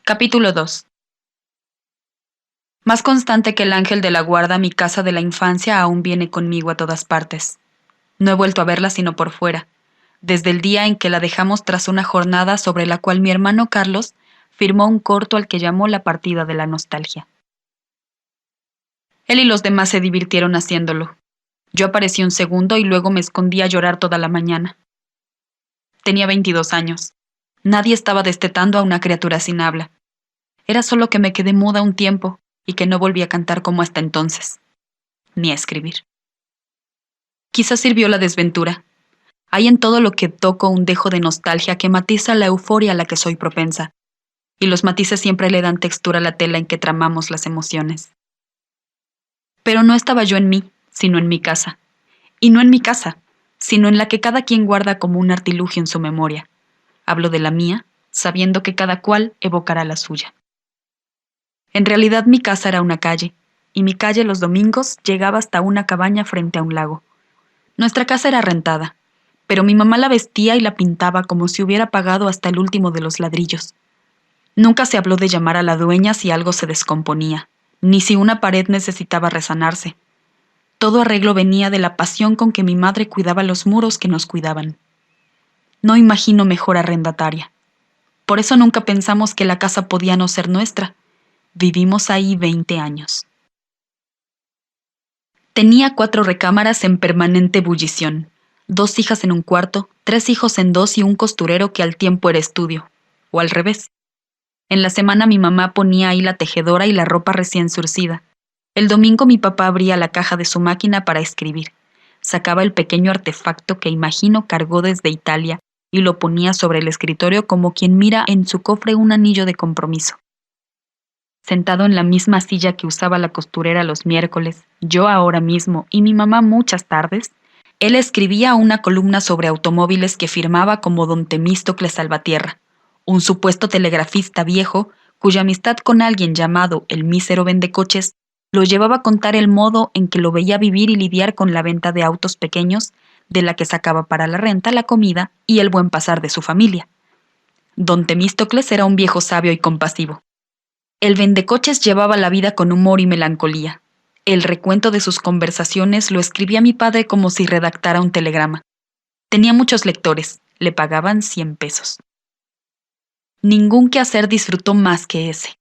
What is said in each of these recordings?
Capítulo 2. Más constante que el ángel de la guarda, mi casa de la infancia aún viene conmigo a todas partes. No he vuelto a verla sino por fuera, desde el día en que la dejamos tras una jornada sobre la cual mi hermano Carlos firmó un corto al que llamó La partida de la nostalgia. Él y los demás se divirtieron haciéndolo. Yo aparecí un segundo y luego me escondí a llorar toda la mañana. Tenía 22 años. Nadie estaba destetando a una criatura sin habla. Era solo que me quedé muda un tiempo y que no volví a cantar como hasta entonces, ni a escribir. Quizás sirvió la desventura. Hay en todo lo que toco un dejo de nostalgia que matiza la euforia a la que soy propensa, y los matices siempre le dan textura a la tela en que tramamos las emociones. Pero no estaba yo en mí, sino en mi casa. Y no en mi casa, sino en la que cada quien guarda como un artilugio en su memoria. Hablo de la mía, sabiendo que cada cual evocará la suya. En realidad mi casa era una calle, y mi calle los domingos llegaba hasta una cabaña frente a un lago. Nuestra casa era rentada, pero mi mamá la vestía y la pintaba como si hubiera pagado hasta el último de los ladrillos. Nunca se habló de llamar a la dueña si algo se descomponía, ni si una pared necesitaba resanarse. Todo arreglo venía de la pasión con que mi madre cuidaba los muros que nos cuidaban. No imagino mejor arrendataria. Por eso nunca pensamos que la casa podía no ser nuestra. Vivimos ahí 20 años. Tenía 4 recámaras en permanente ebullición, 2 hijas en un cuarto, 3 hijos en 2 y un costurero que al tiempo era estudio, o al revés. En la semana mi mamá ponía ahí la tejedora y la ropa recién surcida. El domingo mi papá abría la caja de su máquina para escribir. Sacaba el pequeño artefacto que imagino cargó desde Italia y lo ponía sobre el escritorio como quien mira en su cofre un anillo de compromiso. Sentado en la misma silla que usaba la costurera los miércoles, yo ahora mismo y mi mamá muchas tardes, él escribía una columna sobre automóviles que firmaba como don Temístocles Salvatierra, un supuesto telegrafista viejo cuya amistad con alguien llamado el mísero vendecoches lo llevaba a contar el modo en que lo veía vivir y lidiar con la venta de autos pequeños, de la que sacaba para la renta, la comida y el buen pasar de su familia. Don Temístocles era un viejo sabio y compasivo. El vendecoches llevaba la vida con humor y melancolía. El recuento de sus conversaciones lo escribía mi padre como si redactara un telegrama. Tenía muchos lectores, le pagaban 100 pesos. Ningún quehacer disfrutó más que ese.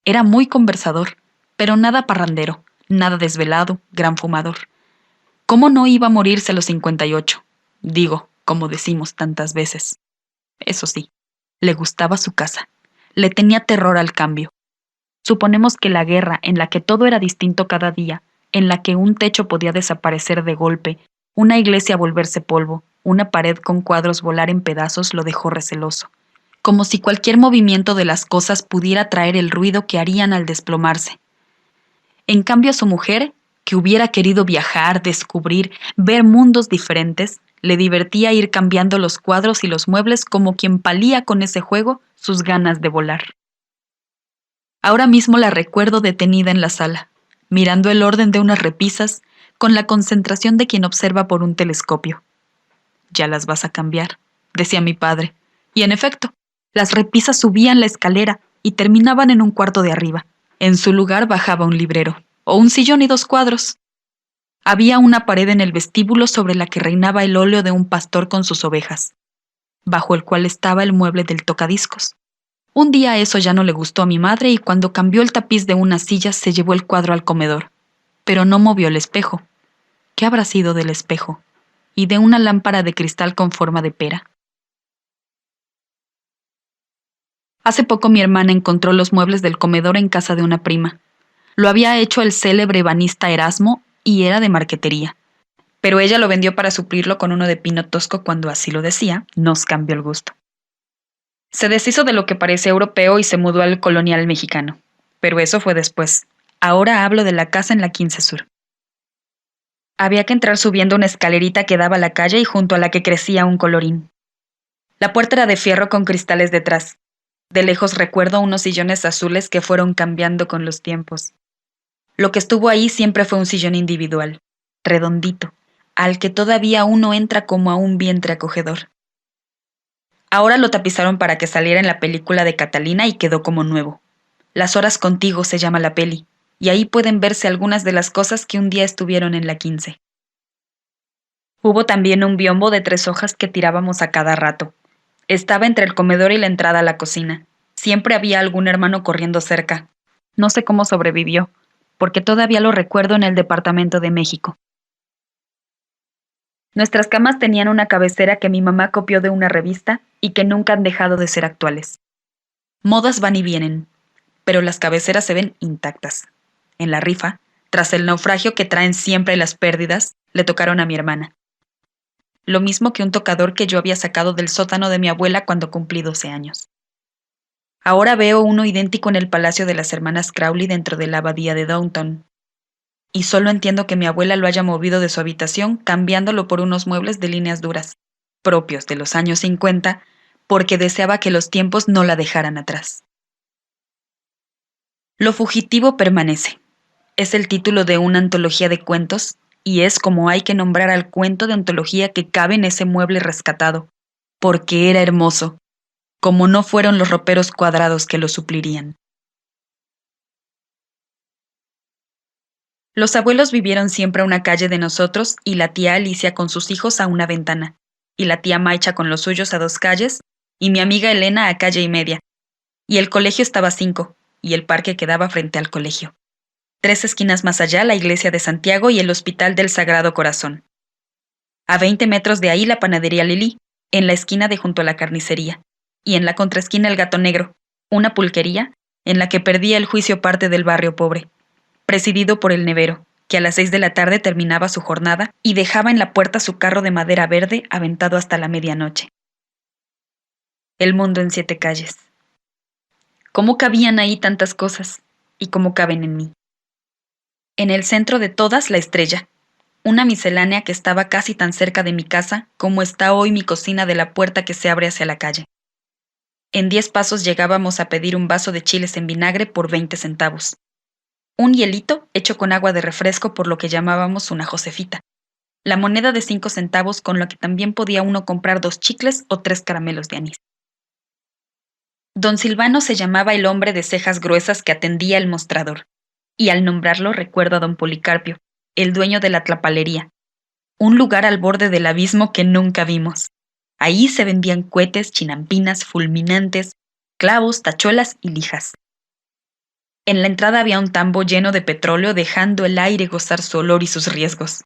Era muy conversador, pero nada parrandero, nada desvelado, gran fumador. ¿Cómo no iba a morirse a los 58? Digo, como decimos tantas veces. Eso sí, le gustaba su casa. Le tenía terror al cambio. Suponemos que la guerra, en la que todo era distinto cada día, en la que un techo podía desaparecer de golpe, una iglesia volverse polvo, una pared con cuadros volar en pedazos, lo dejó receloso, como si cualquier movimiento de las cosas pudiera traer el ruido que harían al desplomarse. En cambio, a su mujer, que hubiera querido viajar, descubrir, ver mundos diferentes, le divertía ir cambiando los cuadros y los muebles como quien palía con ese juego sus ganas de volar. Ahora mismo la recuerdo detenida en la sala, mirando el orden de unas repisas con la concentración de quien observa por un telescopio. «Ya las vas a cambiar», decía mi padre, y en efecto, las repisas subían la escalera y terminaban en un cuarto de arriba. En su lugar bajaba un librero, o un sillón y 2 cuadros. Había una pared en el vestíbulo sobre la que reinaba el óleo de un pastor con sus ovejas, bajo el cual estaba el mueble del tocadiscos. Un día eso ya no le gustó a mi madre y cuando cambió el tapiz de una silla se llevó el cuadro al comedor, pero no movió el espejo. ¿Qué habrá sido del espejo? Y de una lámpara de cristal con forma de pera. Hace poco mi hermana encontró los muebles del comedor en casa de una prima. Lo había hecho el célebre ebanista Erasmo y era de marquetería. Pero ella lo vendió para suplirlo con uno de pino tosco cuando así lo decía, nos cambió el gusto. Se deshizo de lo que parecía europeo y se mudó al colonial mexicano. Pero eso fue después. Ahora hablo de la casa en la 15 Sur. Había que entrar subiendo una escalerita que daba a la calle y junto a la que crecía un colorín. La puerta era de fierro con cristales detrás. De lejos recuerdo unos sillones azules que fueron cambiando con los tiempos. Lo que estuvo ahí siempre fue un sillón individual, redondito, al que todavía uno entra como a un vientre acogedor. Ahora lo tapizaron para que saliera en la película de Catalina y quedó como nuevo. Las horas contigo se llama la peli, y ahí pueden verse algunas de las cosas que un día estuvieron en la 15. Hubo también un biombo de 3 hojas que tirábamos a cada rato. Estaba entre el comedor y la entrada a la cocina. Siempre había algún hermano corriendo cerca. No sé cómo sobrevivió, porque todavía lo recuerdo en el Departamento de México. Nuestras camas tenían una cabecera que mi mamá copió de una revista y que nunca han dejado de ser actuales. Modas van y vienen, pero las cabeceras se ven intactas. En la rifa, tras el naufragio que traen siempre las pérdidas, le tocaron a mi hermana. Lo mismo que un tocador que yo había sacado del sótano de mi abuela cuando cumplí 12 años. Ahora veo uno idéntico en el Palacio de las Hermanas Crowley dentro de la abadía de Downton. Y solo entiendo que mi abuela lo haya movido de su habitación cambiándolo por unos muebles de líneas duras, propios de los años 50, porque deseaba que los tiempos no la dejaran atrás. Lo fugitivo permanece. Es el título de una antología de cuentos y es como hay que nombrar al cuento de antología que cabe en ese mueble rescatado, porque era hermoso, como no fueron los roperos cuadrados que lo suplirían. Los abuelos vivieron siempre a una calle de nosotros y la tía Alicia con sus hijos a una ventana, y la tía Maicha con los suyos a 2 calles, y mi amiga Elena a calle y media. Y el colegio estaba a 5, y el parque quedaba frente al colegio. 3 esquinas más allá la iglesia de Santiago y el Hospital del Sagrado Corazón. A 20 metros de ahí la panadería Lili, en la esquina de junto a la carnicería, y en la contraesquina el Gato Negro, una pulquería en la que perdía el juicio parte del barrio pobre, presidido por el nevero, que a las 6 de la tarde terminaba su jornada y dejaba en la puerta su carro de madera verde aventado hasta la medianoche. El mundo en 7 calles. ¿Cómo cabían ahí tantas cosas? ¿Y cómo caben en mí? En el centro de todas, la estrella, una miscelánea que estaba casi tan cerca de mi casa como está hoy mi cocina de la puerta que se abre hacia la calle. En 10 pasos llegábamos a pedir un vaso de chiles en vinagre por 20 centavos. Un hielito hecho con agua de refresco por lo que llamábamos una Josefita. La moneda de 5 centavos con la que también podía uno comprar 2 chicles o 3 caramelos de anís. Don Silvano se llamaba el hombre de cejas gruesas que atendía el mostrador, y al nombrarlo recuerdo a don Policarpio, el dueño de la tlapalería, un lugar al borde del abismo que nunca vimos. Ahí se vendían cohetes, chinampinas, fulminantes, clavos, tachuelas y lijas. En la entrada había un tambo lleno de petróleo dejando el aire gozar su olor y sus riesgos.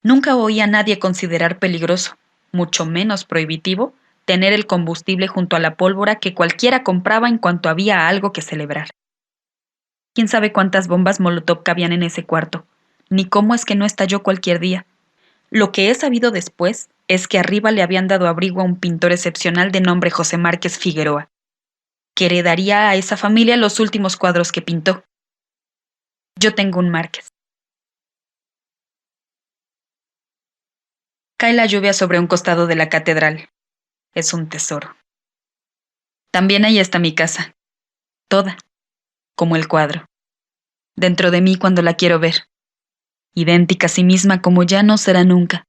Nunca oí a nadie considerar peligroso, mucho menos prohibitivo, tener el combustible junto a la pólvora que cualquiera compraba en cuanto había algo que celebrar. Quién sabe cuántas bombas Molotov cabían en ese cuarto, ni cómo es que no estalló cualquier día. Lo que he sabido después es que arriba le habían dado abrigo a un pintor excepcional de nombre José Márquez Figueroa, que heredaría a esa familia los últimos cuadros que pintó. Yo tengo un Márquez. Cae la lluvia sobre un costado de la catedral. Es un tesoro. También ahí está mi casa, toda, como el cuadro, dentro de mí cuando la quiero ver, idéntica a sí misma como ya no será nunca,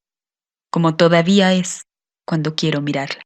como todavía es cuando quiero mirarla.